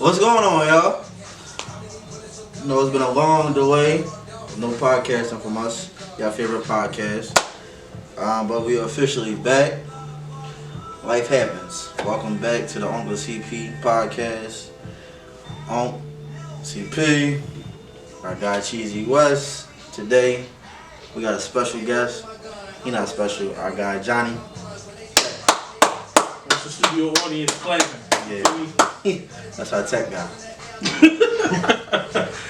What's going on, y'all? You know, it's been a long delay. No podcasting from us, y'all favorite podcast. But we are officially back. Life happens. Welcome back to the Unc and CP Podcast. Unc, CP, our guy Cheesy West. Today, we got a special guest. He not special, our guy Johnny. That's the studio audience clapping. Yeah, that's our tech guy.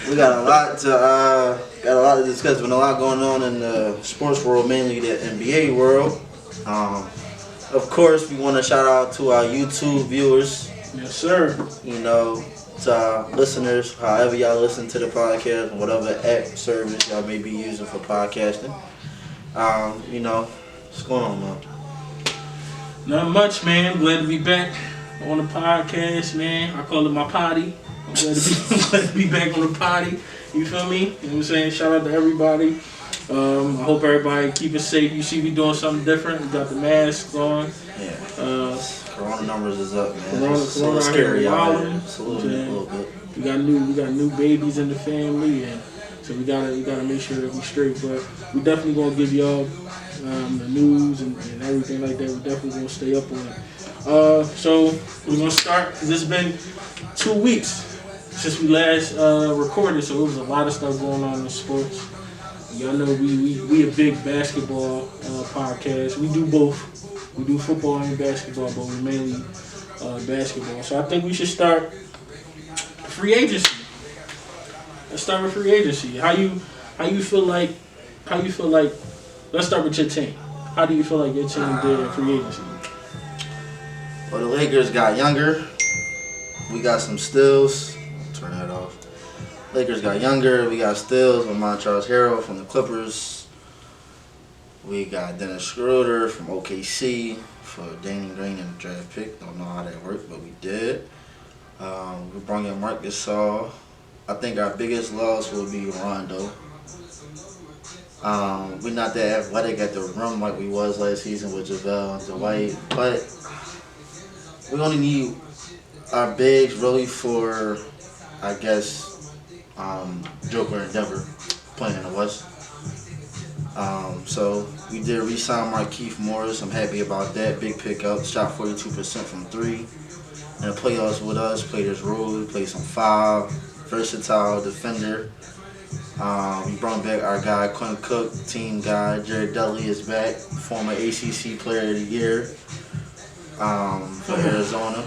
We got a lot to discuss. Been a lot going on in the sports world, mainly the NBA world. Of course, we want to shout out to our YouTube viewers. Yes, sir. You know, to our listeners, however y'all listen to the podcast, whatever app service y'all may be using for podcasting. You know, what's going on, man? Not much, man. Glad to be back on the podcast, man. I call it my potty. I'm glad to be back on the potty. You feel me? You know what I'm saying? Shout out to everybody. I hope everybody keep it safe. You see, we doing something different. We got the masks on. Yeah. Corona numbers is up, man. Corona it's scary out here. It's a little bit. We got new babies in the family, and so we gotta make sure that we straight. But we definitely gonna give y'all the news and everything like that. We definitely gonna stay up on it. So we're gonna start because it's been 2 weeks since we last recorded, so it was a lot of stuff going on in sports. Y'all know we a big basketball podcast. We do both. We do football and basketball, but we mainly basketball. So I think we should start free agency. Let's start with free agency. How you feel like? Let's start with your team. How do you feel like your team did in free agency? Well, the Lakers got younger. We got some steals. Turn that off. Lakers got younger. We got steals with Montrezl Harrell from the Clippers. We got Dennis Schroeder from OKC for Danny Green and the draft pick. Don't know how that worked, but we did. We brought in Marc Gasol. I think our biggest loss will be Rondo. We're not that athletic at the rim like we was last season with JaVale and Dwight, but we only need our bigs really for, I guess, Joker and Denver playing in the West. So we did re-sign Markieff Morris. I'm happy about that. Big pickup. Shot 42% from 3. In the playoffs with us. Played his role. Played some 5. Versatile defender. We brought back our guy Quinn Cook, team guy. Jared Dudley is back. Former ACC Player of the Year for Arizona.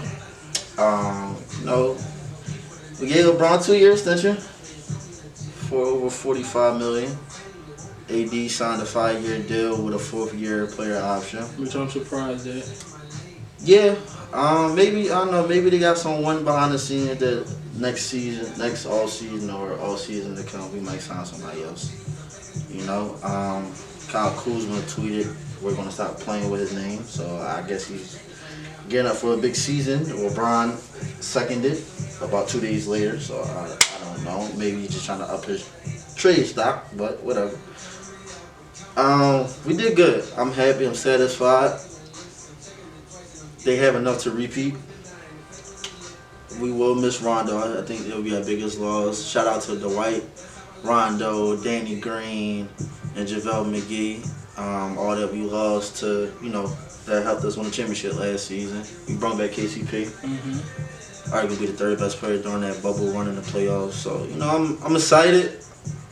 We gave LeBron 2-year extension for over $45 million. AD signed a 5-year deal with a 4th-year player option. Which I'm surprised at. Yeah, maybe, I don't know, maybe they got someone behind the scenes that next all season or all season to come, we might sign somebody else. You know, Kyle Kuzma tweeted, we're going to stop playing with his name, so I guess he's getting up for a big season. LeBron seconded about 2 days later, so I don't know. Maybe he's just trying to up his trade stock, but whatever. We did good. I'm happy. I'm satisfied. They have enough to repeat. We will miss Rondo. I think it'll be our biggest loss. Shout out to Dwight, Rondo, Danny Green, and JaVale McGee. All that we lost to, you know, that helped us win the championship last season. We brought back KCP. Arguably the 3rd best player during that bubble run in the playoffs. So, you know, I'm excited.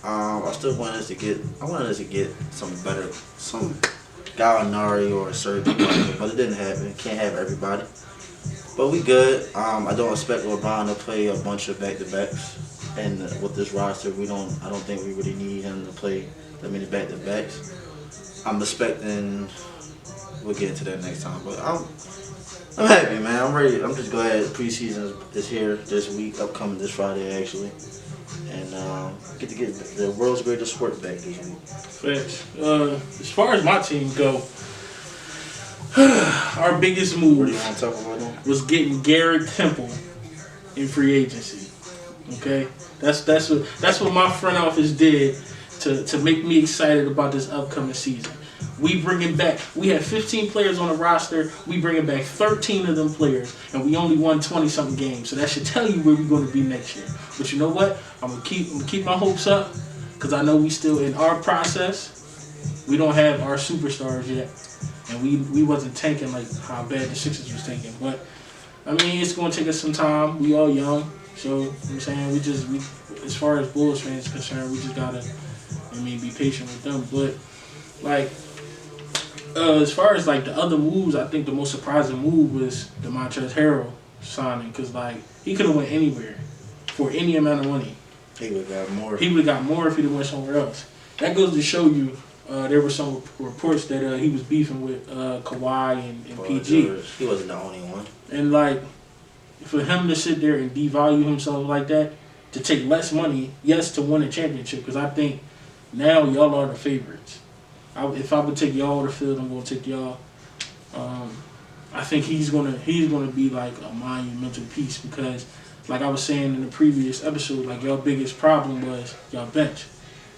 I still wanted us to get some Gallinari or Serge Ibaka, but it didn't happen. Can't have everybody. But we good. I don't expect LeBron to play a bunch of back-to-backs, and with this roster, I don't think we really need him to play that many back-to-backs. I'm expecting. We'll get into that next time, but I'm happy, man. I'm ready. I'm just glad preseason is here this week, upcoming this Friday actually, and get to get the world's greatest sport back this week. Facts. As far as my team go, our biggest move What do you want to talk about now? was getting Garrett Temple in free agency. Okay, that's what my front office did to make me excited about this upcoming season. We have 15 players on the roster. We bringing back 13 of them players, and we only won 20-something games. So that should tell you where we're going to be next year. But you know what? I'm gonna keep my hopes up because I know we still in our process. We don't have our superstars yet, and we wasn't tanking like how bad the Sixers was tanking. But I mean, it's going to take us some time. We all young, so you know what I'm saying we as far as Bulls fans is concerned, we just gotta be patient with them. But like. As far as like the other moves, I think the most surprising move was the Montrezl Harrell signing because like he could have went anywhere for any amount of money. He would have got more. He would have got more if he'd have went somewhere else. That goes to show you there were some reports that he was beefing with Kawhi and PG. George. He wasn't the only one. And like for him to sit there and devalue himself like that, to take less money, yes, to win a championship because I think now y'all are the favorites. If I would take y'all to the field, I'm gonna take y'all. I think he's gonna be like a monumental piece because, like I was saying in the previous episode, like y'all biggest problem was y'all bench,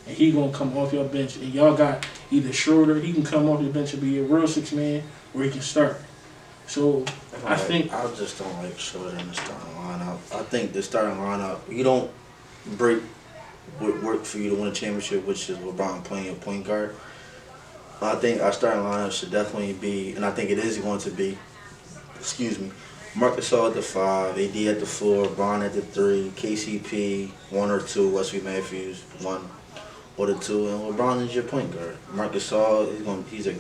and he gonna come off your bench, and y'all got either Schroeder, he can come off your bench and be a real 6-man, or he can start. So I just don't like Schroeder in the starting lineup. I think the starting lineup you don't break what worked for you to win a championship, which is LeBron playing a point guard. I think our starting lineup should definitely be, and I think it is going to be, Marcus Gasol at the 5, AD at the 4, Bron at the 3, KCP 1 or 2, Wesley Matthews 1 or the 2, and LeBron is your point guard. Marcus Gasol, he's a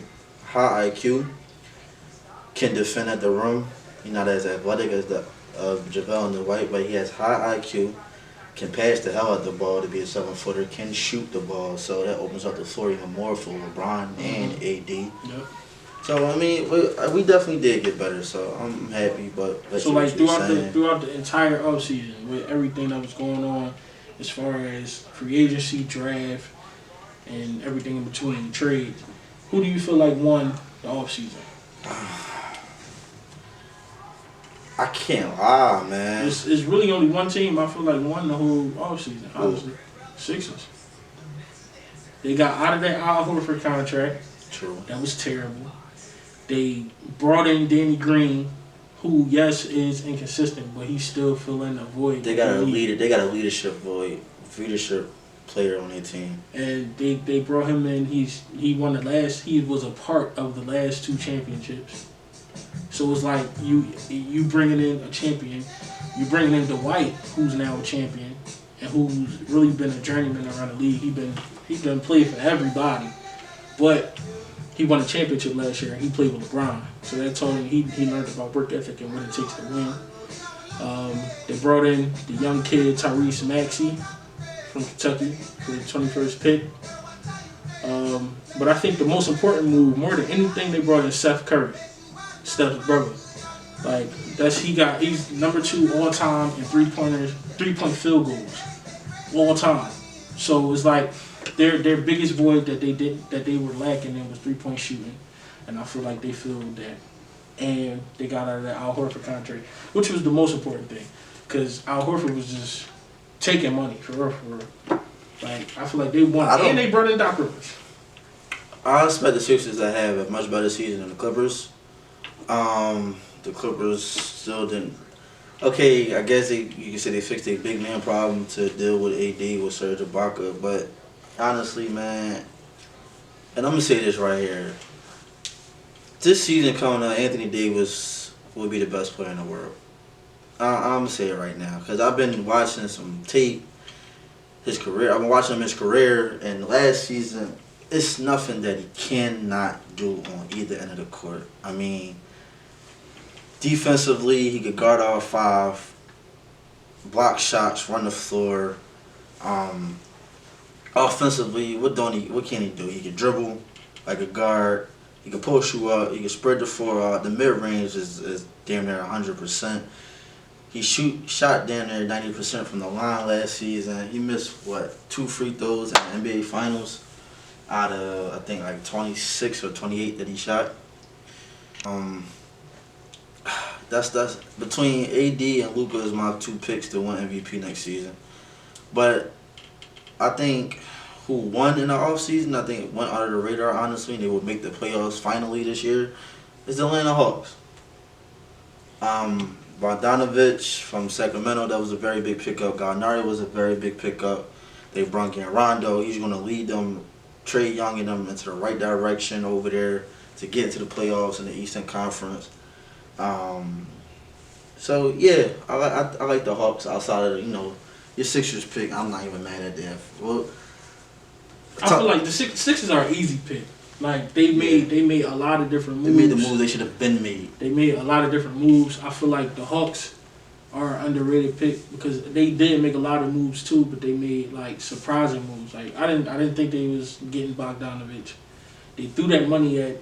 high IQ, can defend at the rim. He's not as athletic as the JaVale and the White, but he has high IQ. Can pass the hell out the ball to be a 7-footer, can shoot the ball, so that opens up the floor even more for LeBron and AD. Yep. So I mean, we definitely did get better, so I'm happy. But so like throughout the entire offseason, with everything that was going on, as far as free agency, draft, and everything in between, trades, who do you feel like won the offseason? I can't lie, man. It's really only one team I feel like won the whole offseason, honestly. Sixers. They got out of that Al Horford contract. True. That was terrible. They brought in Danny Green, who, yes, is inconsistent, but he's still filling a void. They got a leader. They got a leadership player on their team. And they brought him in. He won the last. He was a part of the last 2 championships. So it's like you bringing in a champion, you bringing in Dwight, who's now a champion, and who's really been a journeyman around the league. He's been played for everybody, but he won a championship last year and he played with LeBron. So that told him he learned about work ethic and what it takes to win. They brought in the young kid Tyrese Maxey from Kentucky for the 21st pick. But I think the most important move, more than anything, they brought in Seth Curry. Steph's brother. Like he's number 2 all time in 3-point field goals. All time. So it's like their biggest void that they were lacking in was 3-point shooting. And I feel like they filled that. And they got out of that Al Horford contract, which was the most important thing. Because Al Horford was just taking money for real. Like I feel like they won and they brought in Doc Rivers. I expect the Sixers to have a much better season than the Clippers. The Clippers still didn't. Okay, I guess you can say they fixed a big man problem to deal with AD with Serge Ibaka, but honestly, man, and I'm gonna say this right here: this season coming up, Anthony Davis will be the best player in the world. I'm gonna say it right now because I've been watching some tape. His career, I've been watching his career, and last season, it's nothing that he cannot do on either end of the court. I mean. Defensively, he could guard all 5, block shots, run the floor. Offensively, what can he do? He can dribble like a guard. He can post you up. He can spread the floor out. The mid range is damn near 100%. He shot damn near 90% from the line last season. He missed 2 free throws in the NBA Finals out of I think like 26 or 28 that he shot. That's between AD and Luka is my 2 picks to win MVP next season. But I think who won in the offseason, I think went under the radar, honestly, and they would make the playoffs finally this year, is the Atlanta Hawks. Bogdanovich from Sacramento, that was a very big pickup. Gallinari was a very big pickup. They brought in Rondo. He's going to lead them, Trae Young and them into the right direction over there to get into the playoffs in the Eastern Conference. So, yeah, I like the Hawks outside of, your Sixers pick. I'm not even mad at that. Well, I feel like the Sixers are an easy pick. Like they made a lot of different moves. They made the moves they should have been made. They made a lot of different moves. I feel like the Hawks are an underrated pick because they did make a lot of moves too, but they made like surprising moves. Like I didn't think they was getting Bogdanovich. They threw that money at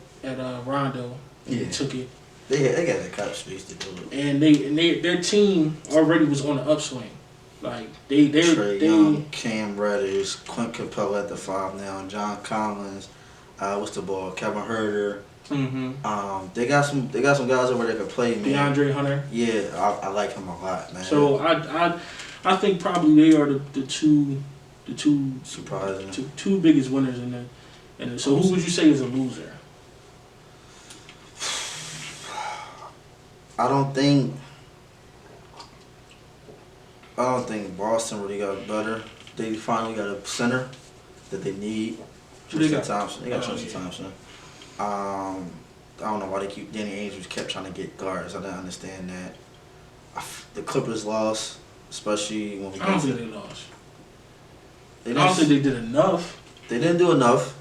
Rondo and they took it. They got the cap space to do it. And their team already was on the upswing. Like Trae Young, Cam Reddish, Clint Capella at the 5 now, John Collins. What's the ball? Kevin Huerter. Mm-hmm. They got some guys over there that can play, man. DeAndre Hunter. Yeah, I like him a lot, man. So I think probably they are the two surprising two biggest winners in the. So who would you say is a loser? I don't think Boston really got better. They finally got a center that they need. Tristan Thompson. They got Tristan Thompson. I don't know why Danny Ainge kept trying to get guards. I didn't understand that. The Clippers lost, especially when we. I don't think they lost. I don't think they did enough. They didn't do enough.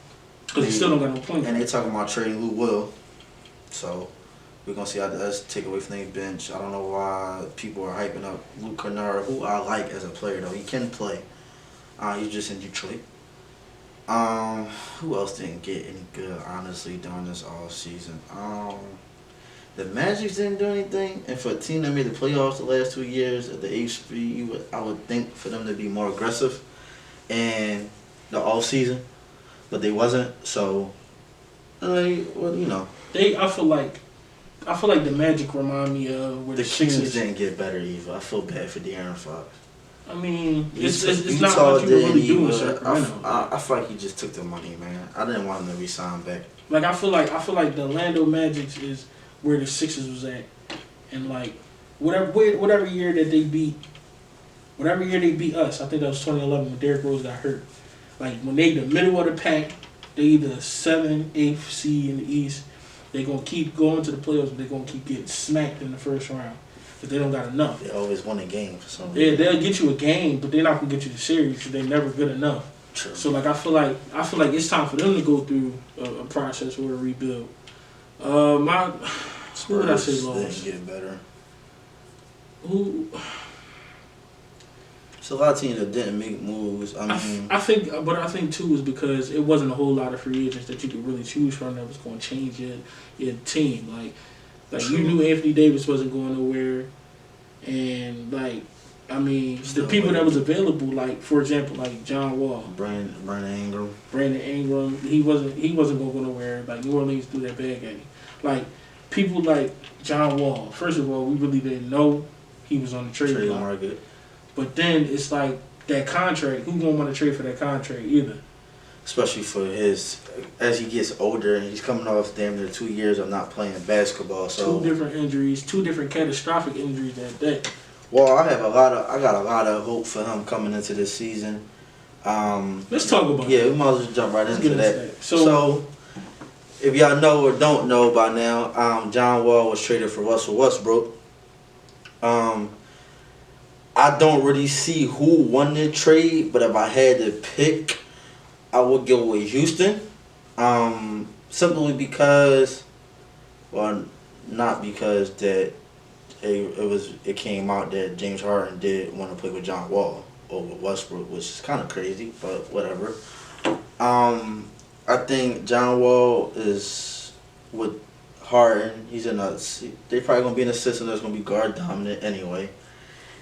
Because they still don't got no point. And they talking about trading Lou Will. So we're gonna see how that's take away from their bench. I don't know why people are hyping up Luke Kennard, who I like as a player though. He can play. He's just in Detroit. Who else didn't get any good, honestly, during this all season? The Magic didn't do anything, and for a team that made the playoffs the last 2 years at the HB, I would think for them to be more aggressive in the off season, but they wasn't. So, I feel like the Magic remind me of where the Kings didn't get better either. I feel bad for De'Aaron Fox. I mean, it's not much you can really do in Sacramento. I feel like he just took the money, man. I didn't want him to resign back. Like I feel like the Orlando Magic is where the Sixers was at, and like whatever year they beat us. I think that was 2011 when Derrick Rose got hurt. Like when they the middle of the pack, they either 7th, 8th seed in the East. They gonna keep going to the playoffs, but they gonna keep getting smacked in the first round. But they don't got enough. They always win a game for some reason. Yeah, they'll get you a game, but they're not gonna get you the series because they're never good enough. True. So like I feel like it's time for them to go through a process or a rebuild. Who would I say lost? They get better. Who? It's a lot of teams that didn't make moves. I think too is because it wasn't a whole lot of free agents that you could really choose from that was going to change your team. Like you knew Anthony Davis wasn't going nowhere, and the people that was available, like for example, like John Wall, Brandon Ingram, he wasn't going to go nowhere. Like New Orleans threw that bag at him. Like people like John Wall. First of all, we really didn't know he was on the trade market. But then it's like that contract. Who gonna want to trade for that contract either? Especially for as he gets older and he's coming off damn near 2 years of not playing basketball. So 2 different injuries, 2 different catastrophic injuries that day. Well, I got a lot of hope for him coming into this season. Let's talk about we might as well jump right into that. So, if y'all know or don't know by now, John Wall was traded for Russell Westbrook. I don't really see who won the trade, but if I had to pick, I would go with Houston. Simply because, well, not because that it came out that James Harden did want to play with John Wall over Westbrook, which is kind of crazy, but whatever. I think John Wall is with Harden. They're probably gonna be in a system that's gonna be guard dominant anyway.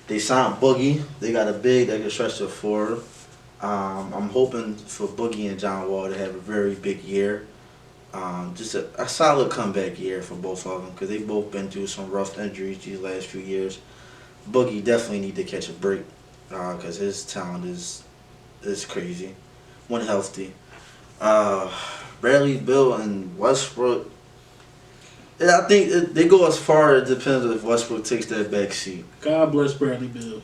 They signed Boogie. They got a big that can stretch to 4. I'm hoping for Boogie and John Wall to have a very big year. Just a solid comeback year for both of them because they've both been through some rough injuries these last few years. Boogie definitely need to catch a break because his talent is crazy. when healthy. Bradley Beal and Westbrook. I think they go as far. It depends if Westbrook takes that back seat. God bless Bradley Beal.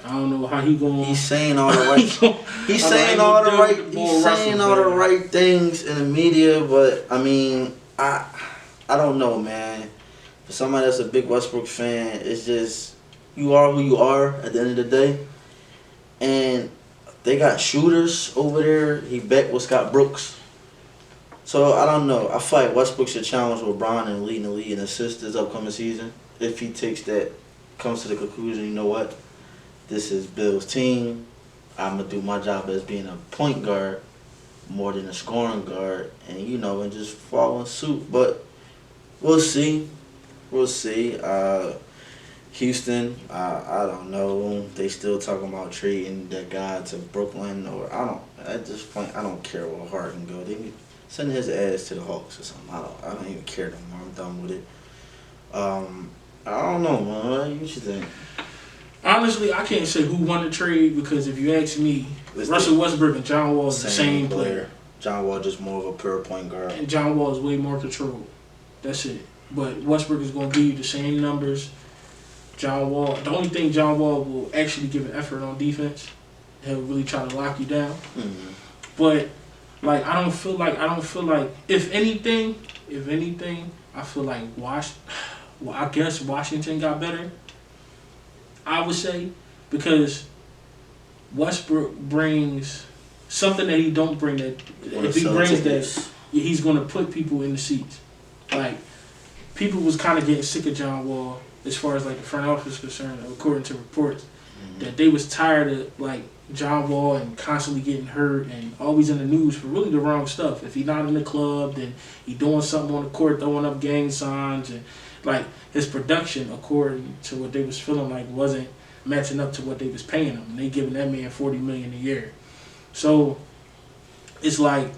I don't know how he going. He's saying all the right. He's saying all the right. He's saying all the right things in the media, but I mean, I don't know, man. For somebody that's a big Westbrook fan, it's just you are who you are at the end of the day, and they got shooters over there. He back with Scott Brooks. So, I don't know. I feel like Westbrook should challenge LeBron and leading the league in assists this upcoming season. If he comes to the conclusion, you know what? This is Bill's team. I'm going to do my job as being a point guard more than a scoring guard. And, and just follow suit. But we'll see. We'll see. Houston, I don't know. They still talking about trading that guy to Brooklyn. At this point, I don't care where Harden go. They send his ass to the Hawks or something. I don't even care no more. I'm done with it. I don't know, man. What you think? Honestly, I can't say who won the trade because if you ask me, Russell Westbrook and John Wall is the same player. John Wall just more of a pure point guard. And John Wall is way more controlled. That's it. But Westbrook is going to give you the same numbers. John Wall, the only thing John Wall will actually give an effort on defense, he'll really try to lock you down. Mm-hmm. But I don't feel like if anything, I feel like I guess Washington got better. I would say because Westbrook brings something that he don't bring. That if he brings that, he's going to put people in the seats. Like people was kind of getting sick of John Wall as far as like the front office is concerned, according to reports, that they was tired of like John Wall and constantly getting hurt and always in the news for really the wrong stuff. If he's not in the club, then he doing something on the court, throwing up gang signs, and like his production, according to what they was feeling like, wasn't matching up to what they was paying him. And they giving that man $40 million a year. So it's like,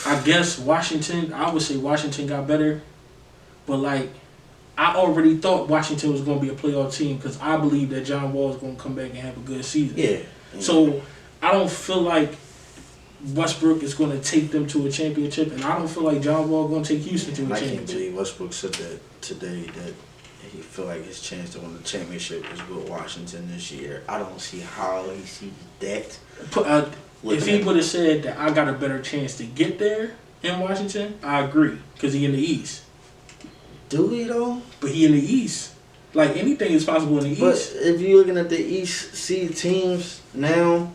I guess I would say Washington got better, but like I already thought Washington was going to be a playoff team because I believe that John Wall is going to come back and have a good season. Yeah. So I don't feel like Westbrook is going to take them to a championship, and I don't feel like John Wall is going to take Houston to a championship. I can't believe Westbrook said that today, that he feel like his chance to win the championship is with Washington this year. I don't see how he sees that. If he would have said that I got a better chance to get there in Washington, I agree, because he in the East. Do he though? But he in the East. Like anything is possible in the East. But if you're looking at the East seed teams now,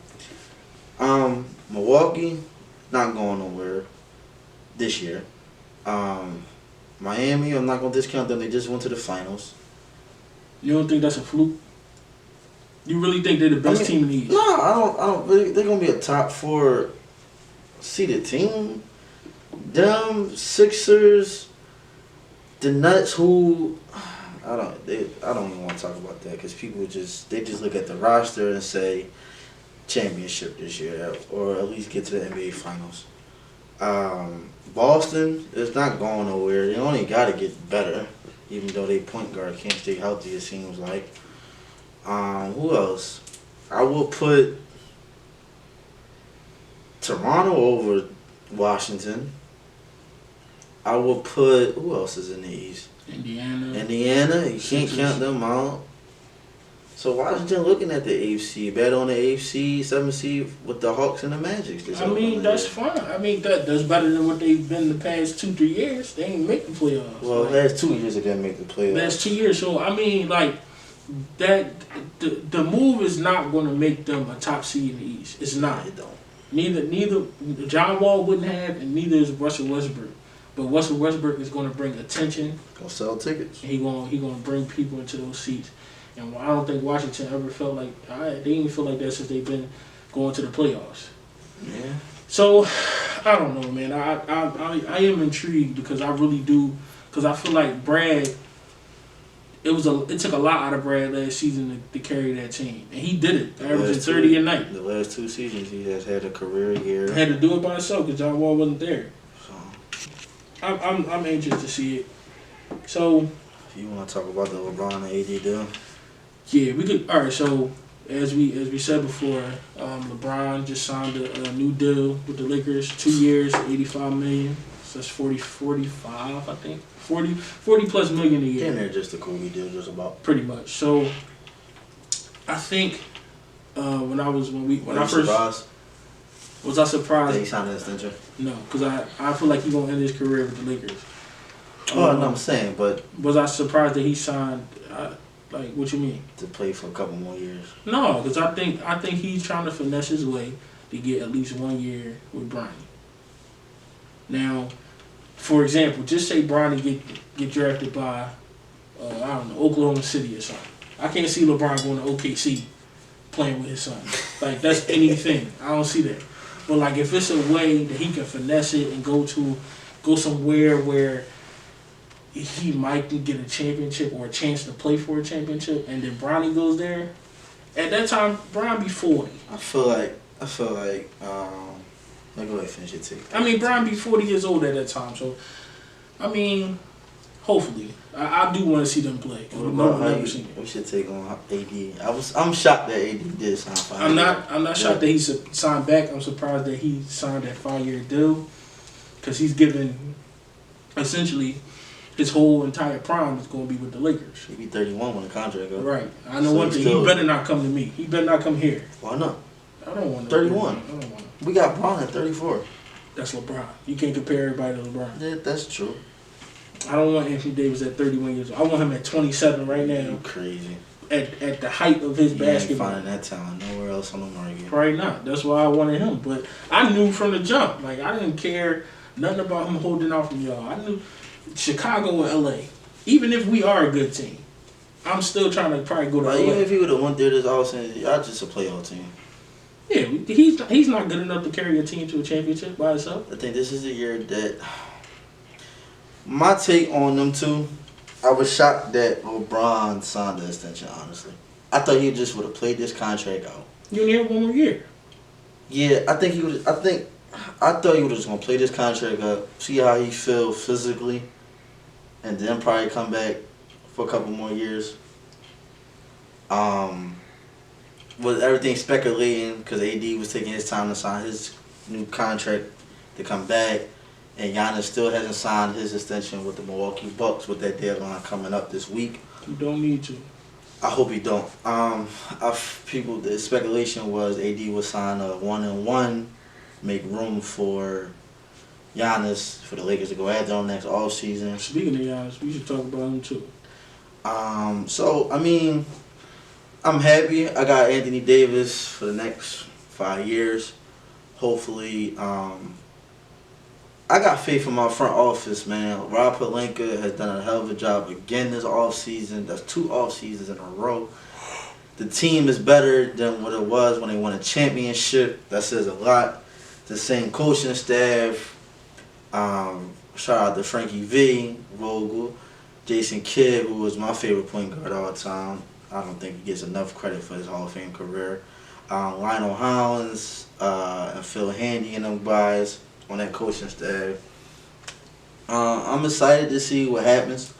Milwaukee not going nowhere this year. Miami, I'm not gonna discount them. They just went to the finals. You don't think that's a fluke? You really think they're the best team in the East? No, I don't. They're gonna be a top 4 seeded team. Them Sixers. The Nuts, who I don't even want to talk about that because people just look at the roster and say championship this year or at least get to the NBA Finals. Boston is not going nowhere. They only got to get better, even though they point guard can't stay healthy. It seems like. Who else? I will put Toronto over Washington. I will put, who else is in the East? Indiana, you can't count them out. So Washington looking at the AFC, bet on the AFC 7 seed with the Hawks and the Magic. I mean, that's fine. I mean, that's better than what they've been the past 2-3 years. They ain't make the playoffs. Well, last 2 years they didn't make the playoffs. Last 2 years. So, I mean, like, that the move is not going to make them a top seed in the East. It's not. It don't. Neither John Wall wouldn't have, and neither is Russell Westbrook. But Russell Westbrook is going to bring attention. Gonna sell tickets. He going to bring people into those seats. And I don't think Washington ever felt like they didn't feel like that since they've been going to the playoffs. Yeah. So I don't know, man. I am intrigued because I really do, because I feel like Brad. It took a lot out of Brad last season to carry that team, and he did it, averaging 30 a night. The last 2 seasons he has had a career year. Had to do it by himself because John Wall wasn't there. I'm anxious to see it. So, if you want to talk about the LeBron and AD deal, yeah, we could. All right, so as we said before, LeBron just signed a new deal with the Lakers, 2 years, $85 million. So that's 45, I think. 40 plus million a year. And they're just a Kobe deal, just about. Pretty much. So I think when I first surprised? Was I surprised? That he signed an extension? No, because I feel like he's gonna end his career with the Lakers. Oh, no, I'm saying, but was I surprised that he signed? Like, what you mean? To play for a couple more years. No, because I think he's trying to finesse his way to get at least 1 year with Bronny. Now, for example, just say Bronny get drafted by I don't know, Oklahoma City or something. I can't see LeBron going to OKC playing with his son. Like, that's anything. I don't see that. But like, if it's a way that he can finesse it and go somewhere where he might get a championship or a chance to play for a championship, and then Bronny goes there. At that time, Bron be 40. I feel like go ahead, finish your take. I mean, Bron be 40 years old at that time, so I mean, hopefully, I do want to see them play. What's your take on AD? I'm shocked that AD did sign 5 years. I'm not shocked that he signed back. I'm surprised that he signed that 5-year deal, because he's given essentially his whole entire prime is going to be with the Lakers. He'll be 31 when the contract goes. Right. I know one thing. He better not come to me. He better not come here. Why not? I don't want 31. I don't want him. We got Bron at 34. That's LeBron. You can't compare everybody to LeBron. Yeah, that's true. I don't want Anthony Davis at 31 years old. I want him at 27 right now. You crazy. At the height of his basketball. You ain't finding that talent nowhere else on the market. Probably not. That's why I wanted him. But I knew from the jump. Like, I didn't care nothing about him holding out from y'all. I knew Chicago and LA. Even if we are a good team, I'm still trying to probably go to LA. Even if he would have went there this offseason, y'all just a playoff team. Yeah, he's not good enough to carry a team to a championship by himself. I think this is the year that my take on them two, I was shocked that LeBron signed the extension, honestly. I thought he just would have played this contract out. You only have 1 more year. Yeah, I thought he was just gonna play this contract up, see how he feel physically, and then probably come back for a couple more years. With everything speculating, because AD was taking his time to sign his new contract to come back, and Giannis still hasn't signed his extension with the Milwaukee Bucks with that deadline coming up this week. You don't need to. I hope he don't. The speculation was AD would sign a 1-and-1, make room for Giannis, for the Lakers to go after him next offseason. Speaking of Giannis, we should talk about him too. So, I mean, I'm happy I got Anthony Davis for the next 5 years. Hopefully, I got faith in my front office, man. Rob Pelinka has done a hell of a job again this offseason. That's 2 offseasons in a row. The team is better than what it was when they won a championship. That says a lot. The same coaching staff. Shout out to Frankie V, Vogel, Jason Kidd, who was my favorite point guard all the time. I don't think he gets enough credit for his Hall of Fame career. Lionel Hollins and Phil Handy and them guys on that coaching staff. I'm excited to see what happens.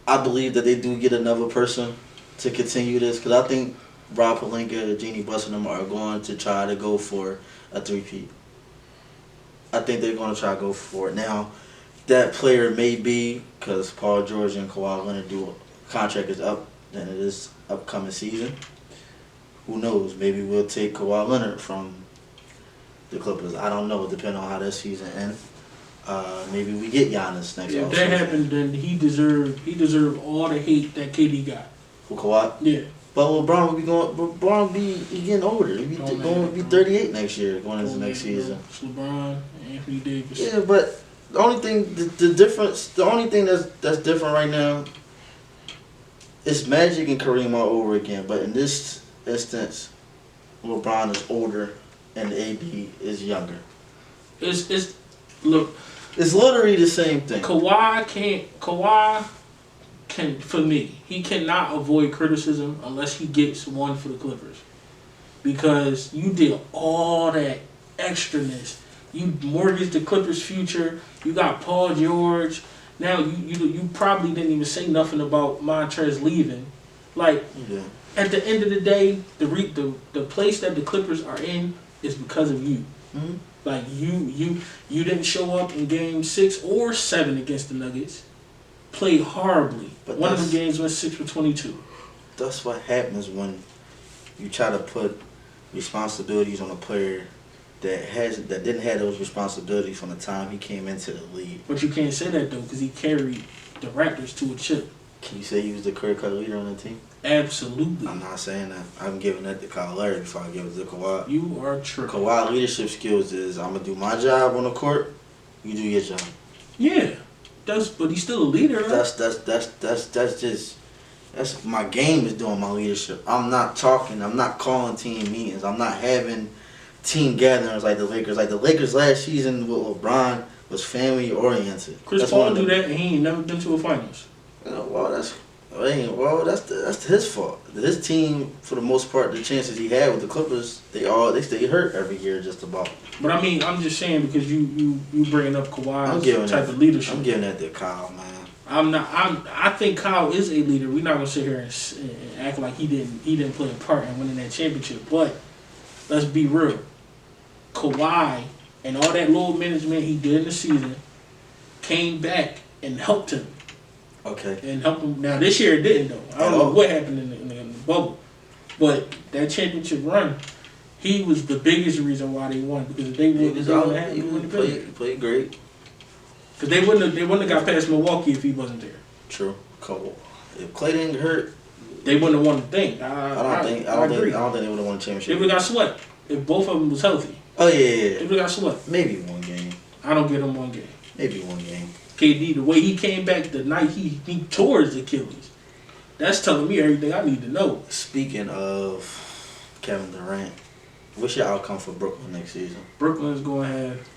I believe that they do get another person to continue this, because I think Rob Pelinka, Jeannie Buss and them are going to try to go for a 3-peat. I think they're going to try to go for it. Now, that player may be, because Paul George and Kawhi Leonard contract is up, and it is upcoming season. Who knows? Maybe we'll take Kawhi Leonard from the Clippers. I don't know, depending on how that season ends. Maybe we get Giannis next offseason. If that happened, then he deserved all the hate that KD got. For Kawhi? Yeah. But LeBron would be getting older. He'd be going to be 38 next year, going into next season. It's LeBron, Anthony Davis. Yeah, but the only thing, the only thing that's different right now is Magic and Kareem all over again. But in this instance, LeBron is older and AD is younger. It's literally the same thing. Kawhi can, for me, he cannot avoid criticism unless he gets one for the Clippers. Because you did all that extraness. You mortgaged the Clippers' future. You got Paul George. Now you probably didn't even say nothing about Montrezl leaving. Like, yeah. at the end of the day, the place that the Clippers are in is because of you. Mm-hmm. Like you didn't show up in Game 6 or 7 against the Nuggets. Played horribly. But one of the games went 6 for 22. That's what happens when you try to put responsibilities on a player that didn't have those responsibilities from the time he came into the league. But you can't say that though, because he carried the Raptors to a chip. Can you say he was the clear-cut leader on the team? Absolutely. I'm not saying that. I'm giving that to Kyle Larry before I give it to Kawhi. You are true. Kawhi leadership skills is I'm gonna do my job on the court. You do your job. Yeah, but he's still a leader. Right? That's my game is doing my leadership. I'm not calling team meetings. I'm not having team gatherings like the Lakers. Like the Lakers last season with LeBron was family oriented. Chris Paul do that and he ain't never been to a finals. That's his fault. His team, for the most part, the chances he had with the Clippers, they stay hurt every year just about. But I mean, I'm just saying because you bringing up Kawhi's type of leadership. I'm giving that to Kyle, man. I think Kyle is a leader. We're not gonna sit here and act like he didn't play a part in winning that championship. But let's be real. Kawhi and all that load management he did in the season came back and helped him. Okay. And helped him. Now this year it didn't though. I don't know what happened in the bubble, but that championship run, he was the biggest reason why they won because if they he played great. Because they wouldn't have got past Milwaukee if he wasn't there. True. If Clay didn't hurt, they wouldn't have won the thing. I don't think they would have won the championship. They would have got swept if both of them was healthy. Oh yeah. They would have got swept. Maybe one game. I don't give them one game. Maybe one game. KD, the way he came back the night he tore his Achilles, that's telling me everything I need to know. Speaking of Kevin Durant, what's your outcome for Brooklyn next season? Brooklyn's going to have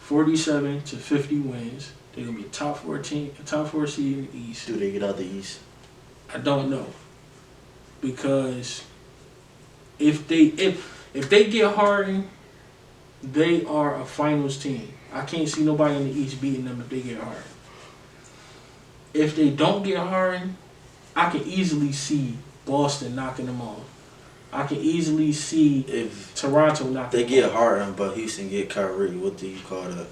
47 to 50 wins. They're going to be a top 4 seed in the East. Do they get out the East? I don't know. Because if they get Harden, they are a finals team. I can't see nobody in the East beating them if they get Harden. If they don't get Harden, I can easily see Boston knocking them off. I can easily see if Toronto knocking them off. They get Harden, but Houston get Kyrie. What do you call that?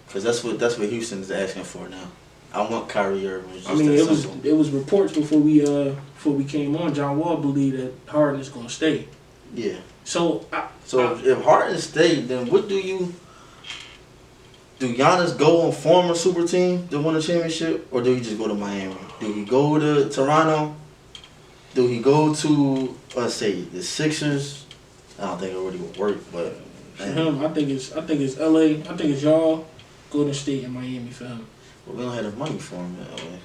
Because that's what Houston is asking for now. I want Kyrie Irving. I mean, it was reports before we came on. John Wall believed that Harden is going to stay. Yeah. So if Harden stayed, then what do Giannis go and form a super team to win a championship, or do he just go to Miami? Do he go to Toronto? Do he go to let's say the Sixers? I don't think it really would work, but for him, I think it's LA. I think it's y'all, Golden State, and Miami for him. Well, we don't have the money for him in LA.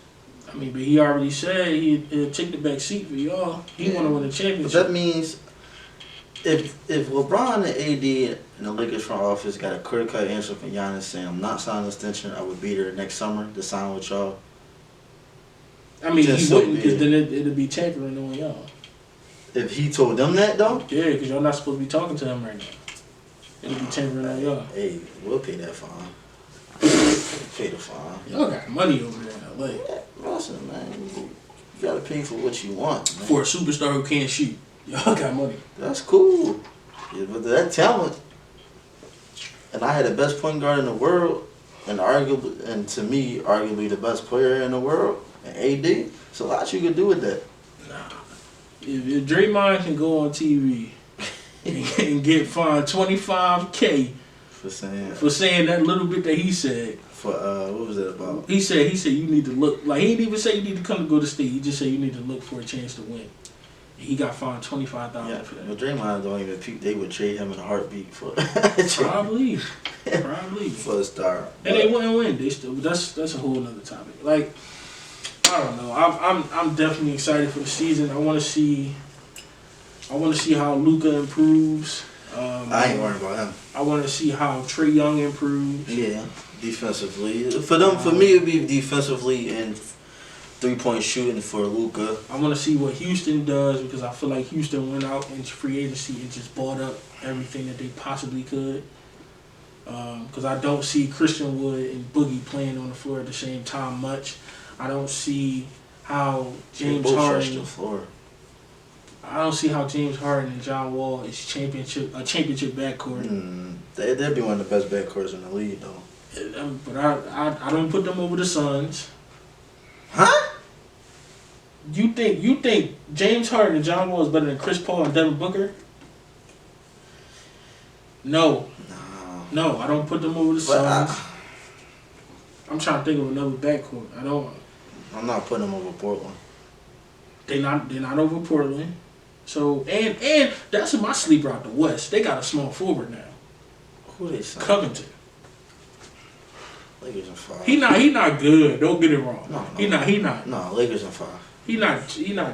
I mean, but he already said he'll take the back seat for y'all. He want to win a championship. But that means if LeBron and AD and the Lakers front office got a clear-cut answer from Giannis saying, I'm not signing an extension, I would be there next summer to sign with y'all. I mean, he wouldn't because then it'd be tampering on y'all. If he told them that, though? Yeah, because y'all not supposed to be talking to him right now. It'll be tampering on y'all. Hey, we'll pay that fine. Pay the fine. Y'all got money over there in LA. Yeah, listen, man. You gotta pay for what you want, man. For a superstar who can't shoot. Y'all got money. That's cool. Yeah, but that talent. And I had the best point guard in the world, and to me, arguably the best player in the world, and AD. It's a lot you can do with that. Nah. If Draymond can go on TV and get fined $25K for saying that little bit that he said. For what was that about? He said you need to look like he didn't even say you need to come to go to state. He just said you need to look for a chance to win. He got fined $25,000 for that. But Draymond don't even peep. They would trade him in a heartbeat for probably for a star. And they wouldn't win. They still. That's a whole other topic. Like I don't know. I'm definitely excited for the season. I want to see how Luka improves. I ain't worried about him. I want to see how Trae Young improves. Yeah, defensively. For me, it'd be defensively and 3-point shooting for Luka. I want to see what Houston does because I feel like Houston went out into free agency and just bought up everything that they possibly could. Because I don't see Christian Wood and Boogie playing on the floor at the same time much. I don't see how James both stretch Harden. the floor. I don't see how James Harden and John Wall is a championship backcourt. They'd be one of the best backcourts in the league, though. But I don't put them over the Suns. Huh? You think James Harden and John Wall is better than Chris Paul and Devin Booker? No, I don't put them over the Suns. I'm trying to think of another backcourt. I'm not putting them over Portland. They're not over Portland. So and that's my sleeper out the West. They got a small forward now. Who they signed? Covington. Lakers in 5. He not good. Don't get it wrong. No. He not. No, Lakers in 5. He not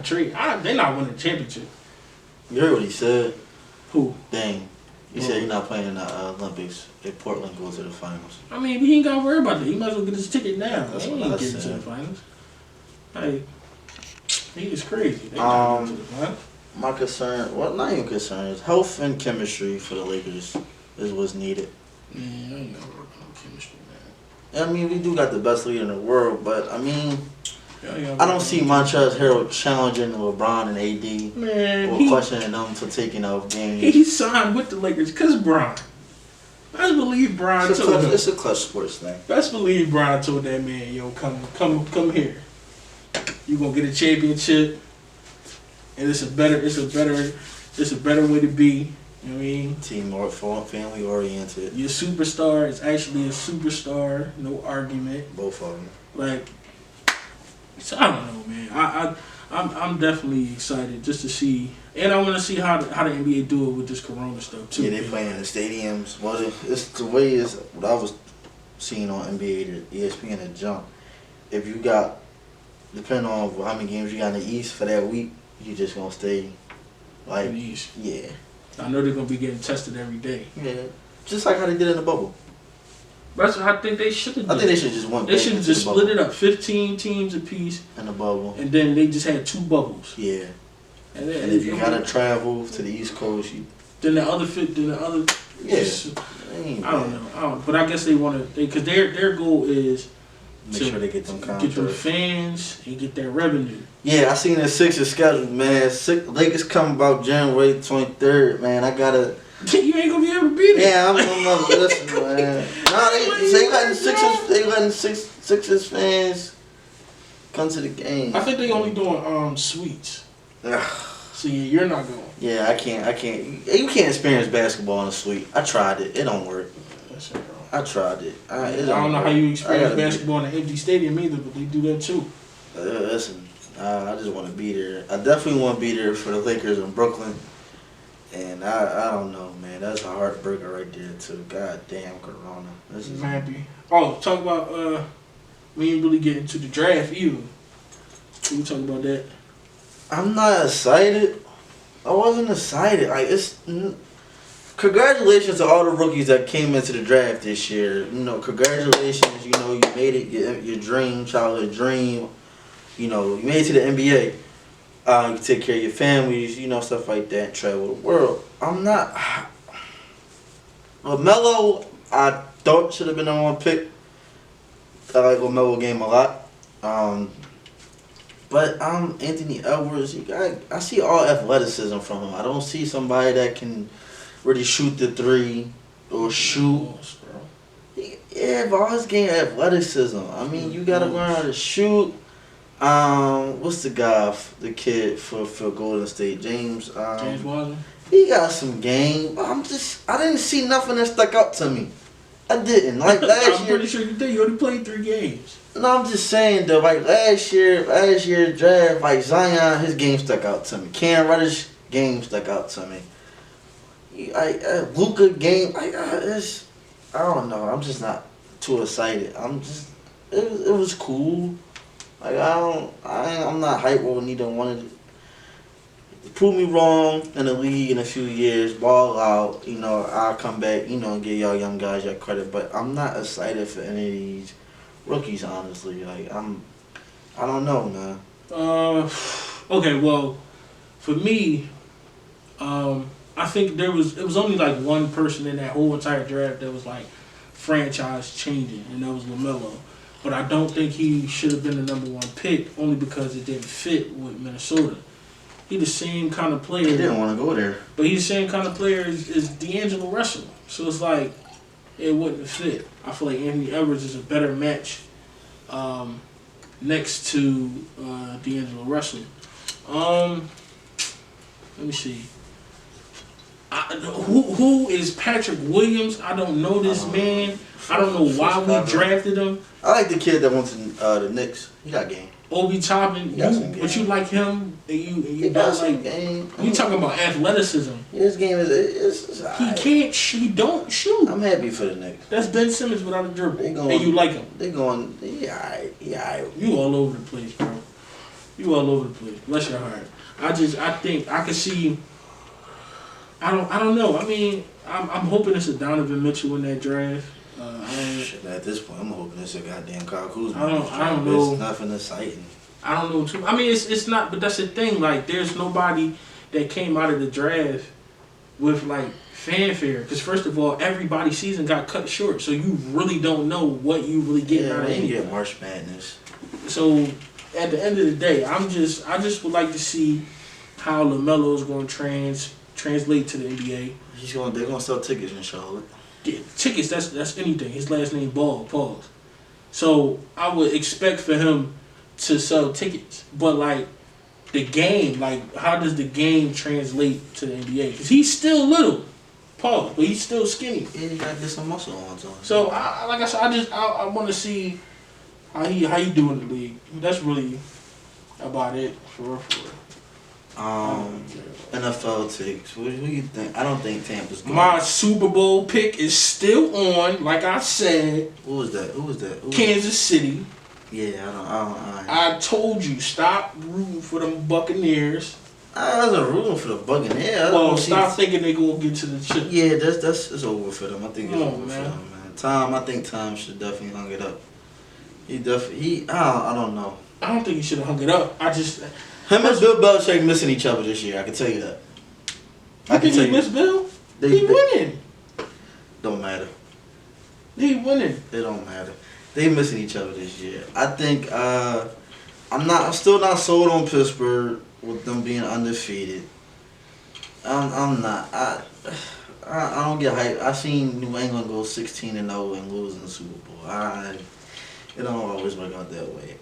trade. They not winning the championship. You heard what he said? Who? Dang. He said he's not playing in the Olympics if Portland goes to the finals. I mean, he ain't got to worry about that. He might as well get his ticket now. That's He what ain't I getting to said. the finals. Like, he is crazy. They not getting to the finals. My concern, well, not even concern, is health and chemistry for the Lakers is what's needed. Man, I ain't never working on chemistry, man. I mean, we do got the best leader in the world, but I mean, I don't see Montrezl Harrell challenging LeBron and AD Man, or questioning them for taking off games. he signed with the Lakers because Bron. Best believe Bron told him. It's a clutch sports thing. Best believe Bron told that man, yo, come here. You gonna get a championship, and it's a better way to be. You know what I mean? Team or family oriented. Your superstar is actually a superstar. No argument. Both of them. Like, so I don't know, man. I'm definitely excited just to see, and I want to see how the NBA do it with this Corona stuff too. Yeah, they playing in the stadiums. Well, it's the way is what I was seeing on NBA, the ESPN and Jump. If you got, depending on how many games you got in the East for that week, you just gonna stay. Like, In the East. Yeah. I know they're gonna be getting tested every day. Yeah. Just like how they did in the bubble. That's what I think they should have done. I think they should just went. They should have just split it up, 15 teams apiece, in the bubble. and then they just had 2 bubbles. Yeah. And then And if you gotta travel to the East Coast, then the other. yeah. I don't know. But I guess they want to, because their goal is Make sure they get them contracts. get them fans and get their revenue. Yeah, I seen the Sixers schedule, man. Lakers come about January 23rd, man. I gotta. You ain't gonna be able to beat it. Yeah, I'm listen, man. Nah, they letting Sixers fans come to the game. I think they only doing suites. So yeah, you're not going. Yeah, I can't. You can't experience basketball in a suite. I tried it. It don't work. That's it, bro. I tried it. I don't know how you experience basketball in an empty stadium either, but they do that too. Listen, I just want to be there. I definitely want to be there for the Lakers in Brooklyn. And I don't know, man. That's a heartbreaker right there, too. God damn, Corona. This is happy. Oh, talk about, we ain't really get into the draft either. Can we talk about that? I'm not excited. I wasn't excited. Like, congratulations to all the rookies that came into the draft this year. You know, congratulations. You know, you made it your dream, childhood dream. You know, you made it to the NBA. You can take care of your families, you know, stuff like that, and travel the world. I'm not. LaMelo, I thought should have been the number 1 pick. I like LaMelo game a lot. But Anthony Edwards, I see all athleticism from him. I don't see somebody that can really shoot the 3 or shoot. Yeah, but all his game athleticism. I mean, you got to learn how to shoot. What's the guy, the kid for Golden State? James Wiseman? He got some game. I didn't see nothing that stuck out to me. I didn't. Like last year. I'm pretty sure you did. You only played 3 games. No, I'm just saying though, like last year draft, like Zion, his game stuck out to me. Cam Reddish game stuck out to me. Luka game, I don't know. I'm just not too excited. It was cool. Like I'm not hyped with neither one of them. Prove me wrong in the league in a few years, ball out, you know, I'll come back, you know, and give y'all young guys your credit. But I'm not excited for any of these rookies, honestly. Like I don't know, man. Okay, well, for me, I think it was only like one person in that whole entire draft that was like franchise changing, and that was LaMelo. but I don't think he should have been the number 1 pick only because it didn't fit with Minnesota. He the same kind of player. He didn't want to go there. But he's the same kind of player as D'Angelo Russell. So it's like, it wouldn't fit. I feel like Anthony Edwards is a better match next to D'Angelo Russell. Let me see. Who is Patrick Williams? I don't know this man. I don't know why we drafted him. I like the kid that went to the Knicks. He got game. Obi Toppin, but you like him and you don't like game. You talking about athleticism. His game is He don't shoot. I'm happy for the Knicks. That's Ben Simmons without a dribble. And you like him. They going, yeah. You all over the place, bro. You all over the place. Bless your heart. I think I can see. I don't know. I mean, I'm hoping it's a Donovan Mitchell in that draft. At this point, I'm hoping it's a goddamn Kyle Kuzma. I don't know. It's nothing exciting. I don't know too. I mean, it's not. But that's the thing. Like, there's nobody that came out of the draft with like fanfare. Because first of all, everybody's season got cut short, so you really don't know what you really get out of it. You get March Madness. So at the end of the day, I just would like to see how LaMelo is going to translate to the NBA. They're gonna sell tickets in Charlotte. Yeah, tickets, that's anything. His last name Ball, pause. So I would expect for him to sell tickets. But like the game, like how does the game translate to the NBA? Because he's still little, pause, but he's still skinny. Yeah, you gotta get some muscle on to him. So like I said, I want to see how he do in the league. That's really about it for real. NFL takes. What do you think? I don't think Tampa's good. My Super Bowl pick is still on. Like I said. Who was that? Kansas City. Yeah, I told you, stop rooting for them Buccaneers. I wasn't rooting for the Buccaneers. Well, stop thinking they gonna get to the chip. Yeah, it's over for them. I think it's over for them, man. I think Tom should definitely hung it up. I don't know. I don't think he should have hung it up. Him and Bill Belichick missing each other this year. I can tell you that. I can tell you. Miss Bill? He winning. Don't matter. He winning. It don't matter. They missing each other this year. I think I'm still not sold on Pittsburgh with them being undefeated. I'm not. I don't get hyped. I seen New England go 16-0 and lose in the Super Bowl. It don't always work out that way.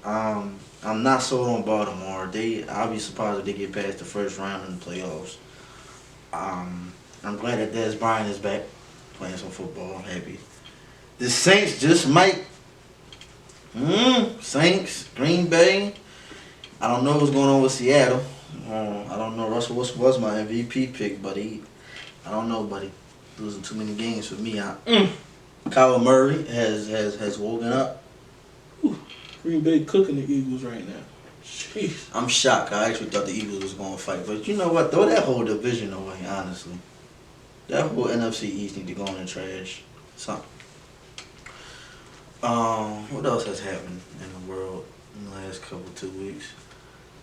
I'm not sold on Baltimore. I'll be surprised if they get past the first round in the playoffs. I'm glad that Dez Bryant is back playing some football. I'm happy. The Saints just might. Saints, Green Bay. I don't know what's going on with Seattle. I don't know. Russell Wilson was my MVP pick, but I don't know, buddy. Losing too many games for me. Kyler Murray has woken up. Green Bay cooking the Eagles right now. Jeez. I'm shocked. I actually thought the Eagles was going to fight. But you know what? Throw that whole division away, honestly. That whole NFC East need to go in the trash. Something. What else has happened in the world in the last 2 weeks?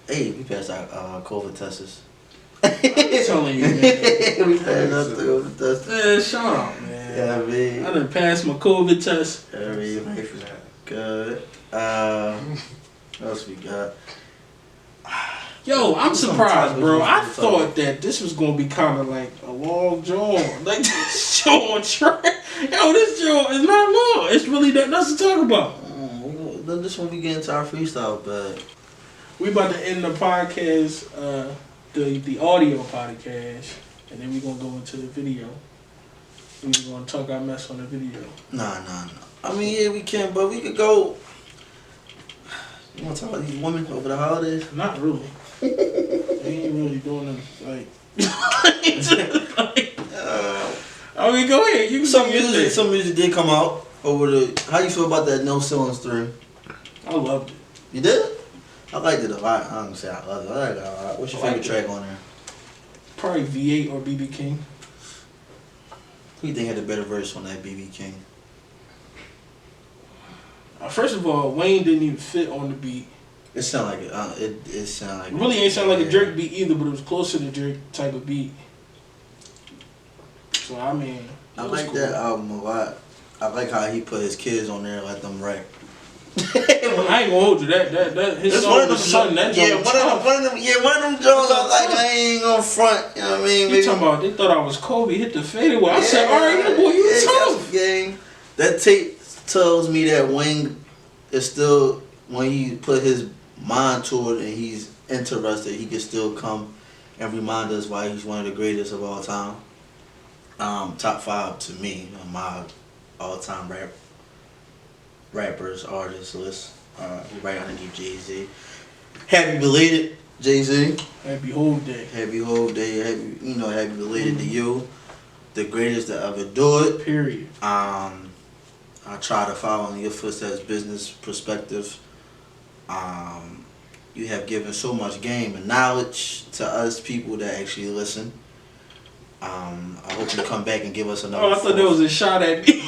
Hey, we passed our COVID tests. I'm telling you, man. We passed our COVID tests. Man, shout out, man. Yeah, I mean. I done passed my COVID test. Good. What else we got? Yo, I'm surprised, bro. I thought that this was gonna be kind of like a long jaw, like this show on track. Yo, this show is not long. It's really nothing to talk about. This one we get into our freestyle, but we about to end the podcast, the audio podcast, and then we gonna go into the video. We gonna talk our mess on the video. Nah. I mean, yeah, we can, but we could go. You want to talk about these women over the holidays? Not really. They ain't really doing them like. I mean, go ahead. You can some music did come out over the. How you feel about that No Ceilings 3? I loved it. You did? I liked it a lot. I'm gonna say I loved it. I liked it a lot. What's your favorite track on there? Probably V8 or BB King. Who you think had a better verse on that BB King? First of all, Wayne didn't even fit on the beat. It sounded like it sounded like. It really ain't sound like a Drake beat either, but it was close to the Drake type of beat. So I mean, I like that album a lot. I like how he put his kids on there and let them rap. I ain't gonna hold you. That his song was something. That one of them Jones. I was like, I ain't gonna front. You know what I mean? You talking about? They thought I was Kobe. Hit the fadeaway. I said, all right, boy, you tough. Gang. That tape tells me that Wayne is still, when he put his mind to it and he's interested, he can still come and remind us why he's one of the greatest of all time. Top 5 to me on my all-time rappers, artists list. Right underneath Jay-Z. Happy belated, Jay-Z. Happy whole day. Happy whole day. Happy belated to you. The greatest to ever do it. Period. I try to follow in your footsteps, business perspective. You have given so much game and knowledge to us people that actually listen. I hope you come back and give us another. Oh, I thought there was a shot at me.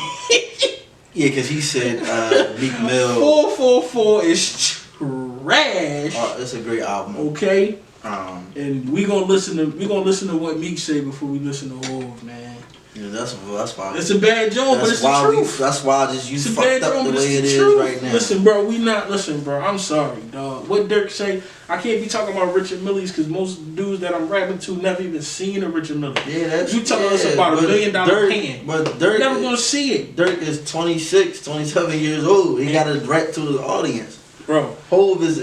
Yeah, because he said Meek Mill. 444 is trash. It's a great album. Okay. And we gonna listen to what Meek say before we listen to Hov, man. Yeah, that's why. It's a bad joke, but it's the truth. That's why you fucked up the way it is right now. Listen, bro. I'm sorry, dog. What Dirk say? I can't be talking about Richard Millie's because most dudes that I'm rapping to never even seen a Richard Millie. Yeah, that's you telling us about $1 million pan. But Dirk never gonna see it. Dirk is 26, 27 years old. He got to rap to the audience. Bro, Hov was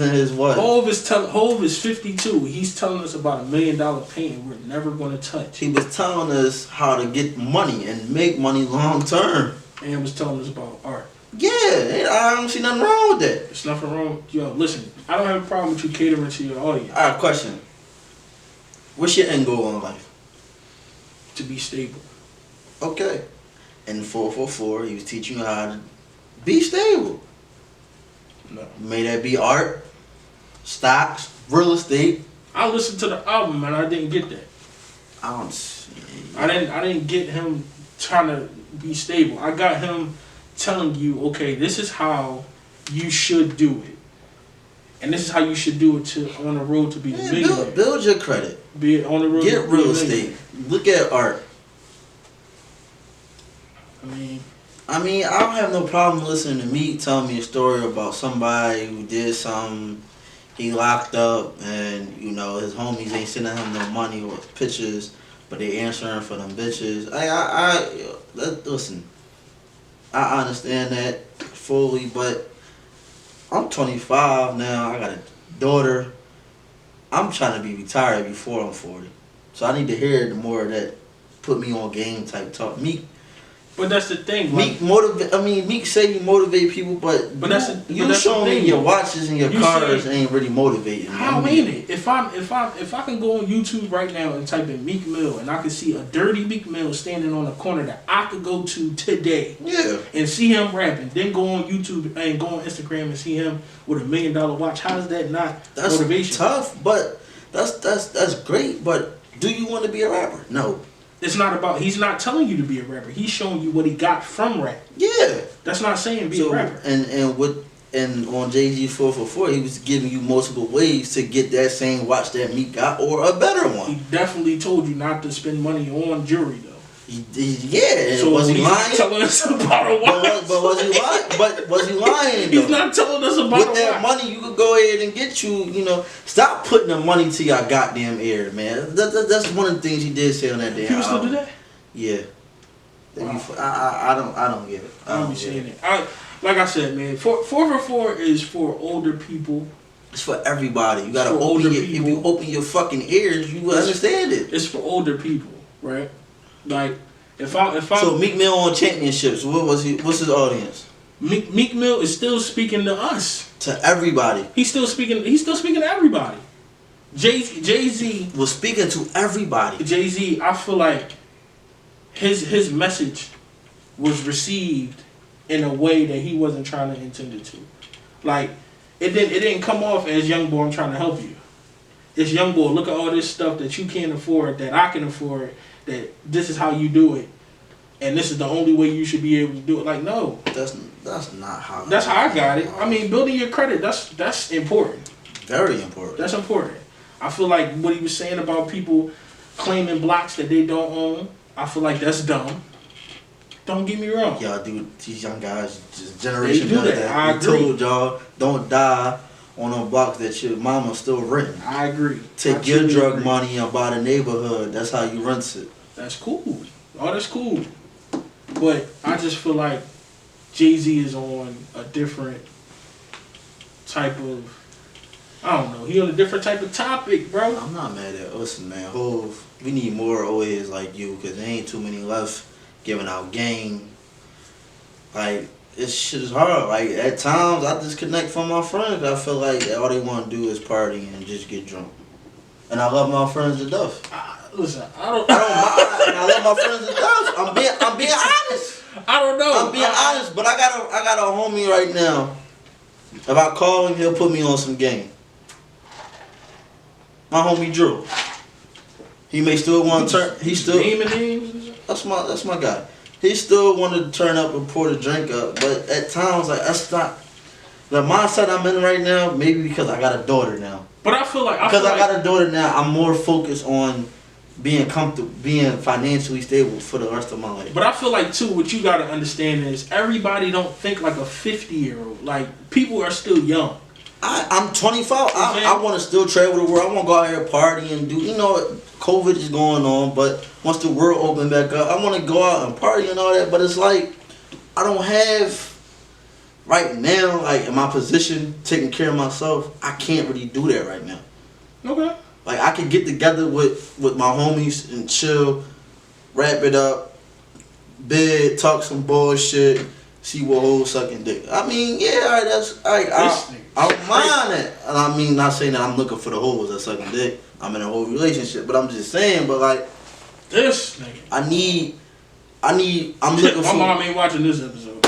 in his what? Hov is 52. He's telling us about $1 million painting we're never going to touch. He was telling us how to get money and make money long term. And was telling us about art. Yeah, I don't see nothing wrong with that. There's nothing wrong. Yo, listen, I don't have a problem with you catering to your audience. All right, question. What's your end goal in life? To be stable. Okay. In 444, he was teaching you how to be stable. No. May that be art, stocks, real estate. I listened to the album and I didn't get that. I didn't get him trying to be stable. I got him telling you, okay, this is how you should do it, and this is how you should do it on the road to be a millionaire. Build your credit. Be on the road. Get real estate. Look at art. I mean, I don't have no problem listening to Meek tell me a story about somebody who did something, he locked up, and, his homies ain't sending him no money or pictures, but they answering for them bitches. Listen, I understand that fully, but I'm 25 now, I got a daughter. I'm trying to be retired before I'm 40. So I need to hear more of that put me on game type talk. Meek. But that's the thing. Meek say you motivate people, but you showing me your watches and your cars ain't really motivating. How ain't it? If I can go on YouTube right now and type in Meek Mill and I can see a dirty Meek Mill standing on a corner that I could go to today, and see him rapping, then go on YouTube and go on Instagram and see him with $1 million watch. How is that not motivation? That's tough, but that's great. But do you want to be a rapper? No. It's not about, he's not telling you to be a rapper. He's showing you what he got from rap. Yeah. That's not saying be a rapper. And on Jay-Z 444, he was giving you multiple ways to get that same watch that Meek got or a better one. He definitely told you not to spend money on jewelry though. So was he lying? Telling us about a watch. But was he lying? But was he lying? He's not telling us about a watch. With that money, you could go ahead and get stop putting the money to your goddamn ear, man. That's one of the things he did say on that damn album. People still do that? Yeah. Wow. I don't get it. I don't be saying it. Like I said, man, 444 is for older people. It's for everybody. You gotta open if you open your fucking ears, you understand it. It's for older people, right? Like if I So Meek Mill on championships, what's his audience? Meek Mill is still speaking to us. To everybody. He's still speaking to everybody. Jay-Z was speaking to everybody. Jay-Z, I feel like his message was received in a way that he wasn't trying to intend it to. Like it didn't come off as young boy, I'm trying to help you. It's young boy, look at all this stuff that you can't afford, that I can afford, that this is how you do it, and this is the only way you should be able to do it. Like, no, that's not how. That's how I got it. I mean, building your credit, that's important. Very important. That's important. I feel like what he was saying about people claiming blocks that they don't own, I feel like that's dumb. Don't get me wrong. Y'all do, these young guys, just generation They do does that. I We agree. told y'all, don't die on a box that your mama's still renting. I agree. Take your drug money and buy the neighborhood. That's how you rent it. That's cool. Oh, that's cool. But I just feel like Jay-Z is on a different type of, I don't know, he on a different type of topic, bro. I'm not mad at listen, man. Hove, we need more OAs like you because there ain't too many left giving out game. Like, this shit is hard. Like, at times, I disconnect from my friends. I feel like all they want to do is party and just get drunk. And I love my friends to death. Listen, I don't mind. I love my friends to death. I'm being honest. I don't know. I'm being honest, but I got a homie right now. If I call him, he'll put me on some game. My homie Drew. He may still want to turn. He still. That's my guy. He still wanted to turn up and pour the drink up, but at times like that's not the mindset I'm in right now. Maybe because I got a daughter now. But I feel like because I got a daughter now, I'm more focused on being comfortable, being financially stable for the rest of my life. But I feel like too, what you gotta understand is everybody don't think like a 50-year-old. Like people are still young. I'm 25. I want to still travel the world. I want to go out here party and do. You know, COVID is going on, but once the world open back up, I want to go out and party and all that. But it's like I don't have right now. Like in my position, taking care of myself, I can't really do that right now. Okay. Like I could get together with my homies and chill, wrap it up, bed, talk some bullshit, see what whole sucking dick. I mean, yeah, all right, that's all right. I don't mind that. And I mean, not saying that I'm looking for the hoes that sucking dick. I'm in a whole relationship, but I'm just saying. But like, this nigga, I'm looking for. My mom ain't watching this episode.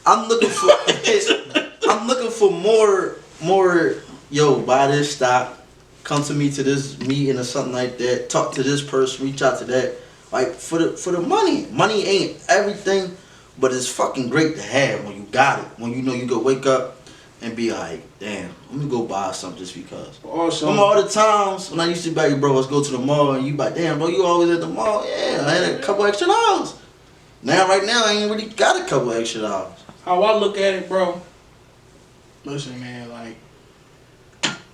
I'm looking for more. Yo, buy this stock. Come to me to this meeting or something like that. Talk to this person. Reach out to that. Like for the money. Money ain't everything, but it's fucking great to have when you got it. When you know you could wake up and be like, damn, let me go buy something just because. Awesome. All the times when I used to be like, bro, let's go to the mall, and you like, damn, bro, you always at the mall. Yeah, I had a couple extra dollars. Now, right now, I ain't really got a couple extra dollars. How I look at it, bro. Listen, man, like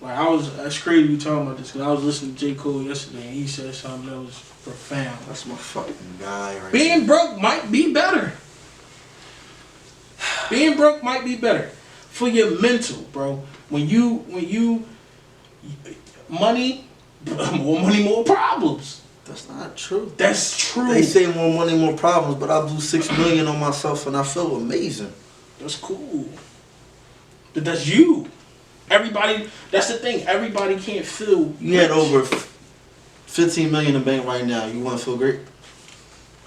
that's crazy you talking about this because I was listening to J. Cole yesterday and he said something that was profound. That's my fucking guy right Being broke might be better. Being broke might be better for your mental, bro. When you money, more problems. That's not true. That's true. They say more money, more problems, but I blew $6 million on myself and I feel amazing. That's cool. But that's you. Everybody, that's the thing. Everybody can't feel. You had over 15 million in the bank right now. You want to feel great?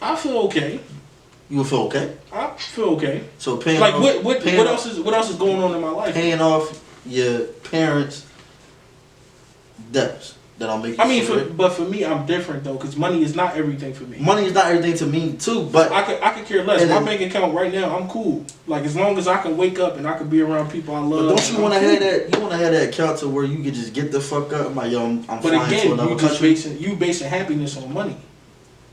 I feel okay. You will feel okay? I feel okay. So paying like off, what else is going on in my life? Paying off your parents' debts that'll make you. I mean, but for me, I'm different though, because money is not everything for me. Money is not everything to me too, but I could care less. My bank account right now, I'm cool. Like as long as I can wake up and I can be around people I love. But don't you want to have that? You want to have that account to where you can just get the fuck up. I'm like, yo, I'm but flying again, to another country. you basing happiness on money.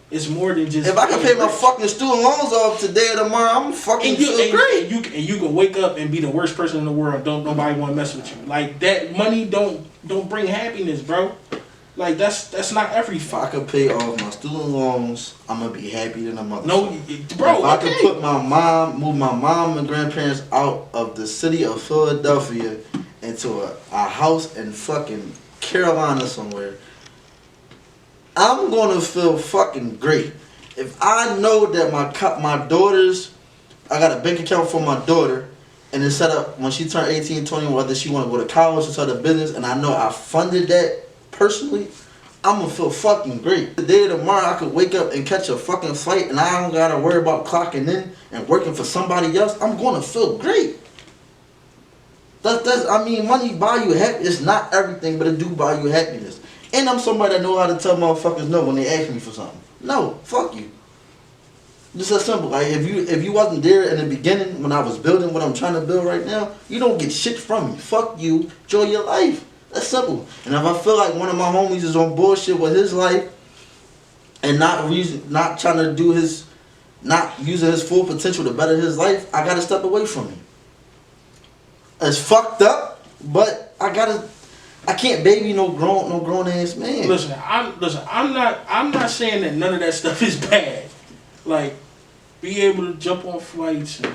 It's more than just. If I can pay my fucking student loans off today or tomorrow, I'm fucking feel great. And you can wake up and be the worst person in the world. Don't nobody want to mess with you. Like that money don't bring happiness, bro. Like that's not everything. If I could pay off my student loans, I'm gonna be happy than a motherfucker. No, bro. If I could move my mom and grandparents out of the city of Philadelphia into a house in fucking Carolina somewhere, I'm gonna feel fucking great. If I know that my daughters, I got a bank account for my daughter, and it's set up when she turned 18, 20, whether she want to go to college or start a business, and I know I funded that personally, I'm gonna feel fucking great. The day of tomorrow, I could wake up and catch a fucking flight, and I don't gotta worry about clocking in and working for somebody else. I'm gonna feel great. I mean, money buy you happiness. It's not everything, but it do buy you happiness. And I'm somebody that know how to tell motherfuckers no when they ask me for something. No, fuck you. Just that simple. Like if you wasn't there in the beginning when I was building what I'm trying to build right now, you don't get shit from me. Fuck you. Enjoy your life. That's simple. And if I feel like one of my homies is on bullshit with his life and not trying to do his not using his full potential to better his life, I gotta step away from him. It's fucked up, but I can't baby no grown ass man. Listen, I'm not saying that none of that stuff is bad. Like, be able to jump on flights and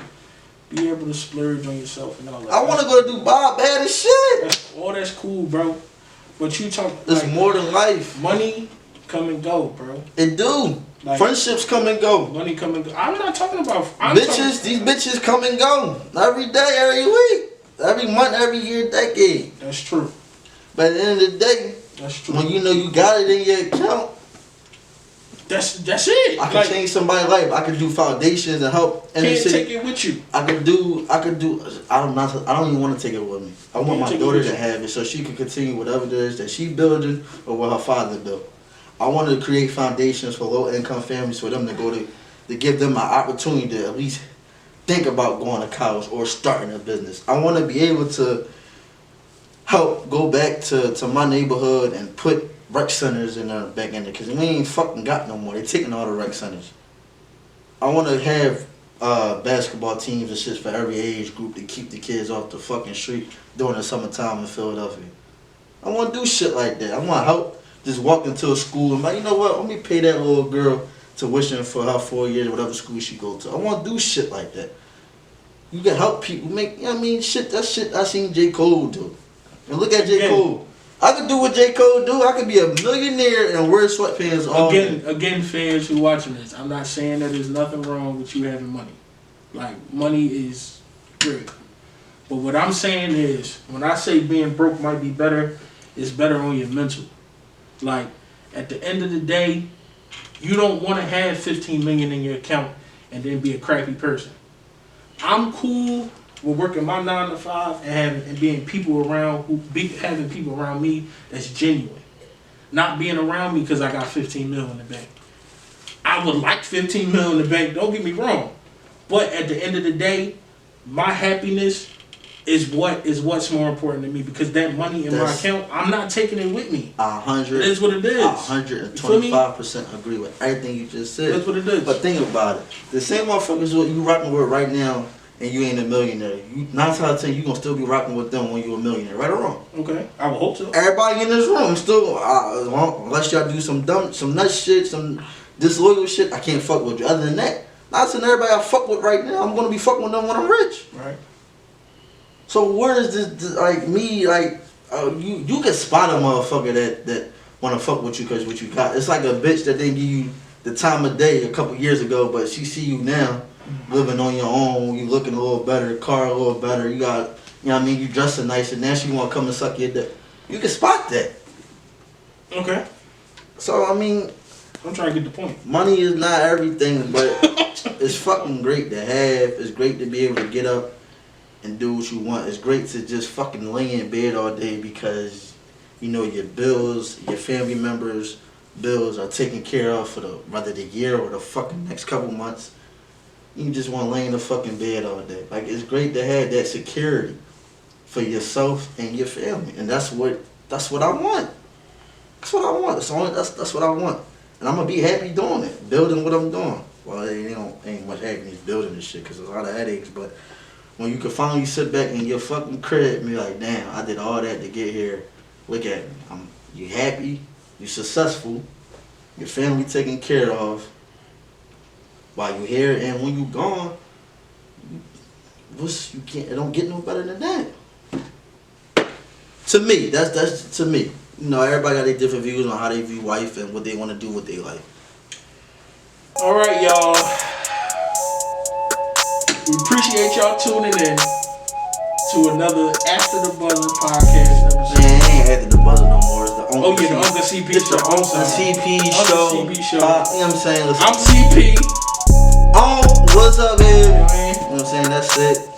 be able to splurge on yourself and all that. I want to go to Dubai bad as shit. That's cool, bro. But you talk. It's like, more than life. Money come and go, bro. It do. Like, friendships come and go. Money come and go. I'm not talking about these bitches come and go every day, every week, every month, every year, decade. That's true. But at the end of the day, that's true. When you know you got it in your account, that's it. I can change somebody's life. I can do foundations and help. Can't take it with you. I could do. I don't even want to take it with me. I want my daughter to have it so she can continue whatever it is that she's building or what her father built. I want to create foundations for low income families for them to give them an opportunity to at least think about going to college or starting a business. I want to be able to help go back to my neighborhood and put rec centers back in there, because we ain't fucking got no more. They taking all the rec centers. I want to have basketball teams and shit for every age group to keep the kids off the fucking street during the summertime in Philadelphia. I want to do shit like that. I want to help just walk into a school and like, you know what, let me pay that little girl tuition for her 4 years, whatever school she go to. I want to do shit like that. You can help people make, you know what I mean, that shit I seen J. Cole do. And look at J. Cole. I could do what J. Cole do. I could be a millionaire and wear sweatpants all day. Again, fans who watching this, I'm not saying that there's nothing wrong with you having money. Like, money is great. But what I'm saying is, when I say being broke might be better, it's better on your mental. Like, at the end of the day, you don't want to have $15 million in your account and then be a crappy person. I'm cool with working my 9 to 5 and being people around having people around me that's genuine. Not being around me because I got $15 million in the bank. I would like $15 million in the bank, don't get me wrong. But at the end of the day, my happiness is what's more important to me, because that money in my account, I'm not taking it with me. 100. It is what it is. 125% agree with everything you just said. That's what it is. But think about it. The same motherfuckers you rocking with right now, and you ain't a millionaire. 9 times out of 10, you gonna still be rocking with them when you a millionaire, right or wrong? Okay, I would hope so. Everybody in this room still, unless y'all do some nut shit, some disloyal shit, I can't fuck with you. Other than that, not saying everybody I fuck with right now, I'm gonna be fucking with them when I'm rich. Right. So where is this like me, like you can spot a motherfucker that wanna fuck with you because what you got. It's like a bitch that didn't give you the time of day a couple years ago, but she see you now living on your own, you looking a little better, car a little better, you got, you know what I mean, you dressing nice, and now she wanna come and suck your dick. You can spot that. Okay. So I mean, I'm trying to get the point. Money is not everything, but it's fucking great to have. It's great to be able to get up and do what you want. It's great to just fucking lay in bed all day because you know your bills, your family members' bills are taken care of for whether the year or the fucking next couple months. You just want to lay in the fucking bed all day. Like, it's great to have that security for yourself and your family, and that's what I want. That's what I want. That's what I want, and I'm gonna be happy doing it, building what I'm doing. Well, ain't much happiness building this shit because there's a lot of headaches, but when you can finally sit back in your fucking crib and be like, damn, I did all that to get here. Look at me. You happy, you successful, your family taken care of while you here, and when you gone, it don't get no better than that. To me, that's to me. You know, everybody got their different views on how they view life and what they want to do with their life. All right, y'all. We appreciate y'all tuning in to another After the Buzzer podcast episode. Man, it ain't After the Buzzer no more. It's the Unc the Unc and CP it's show. The Unc and CP show. Unc and CP show. You know what I'm saying? Listen, I'm CP. what's up, man? You know what I mean? You know what I'm saying? That's it.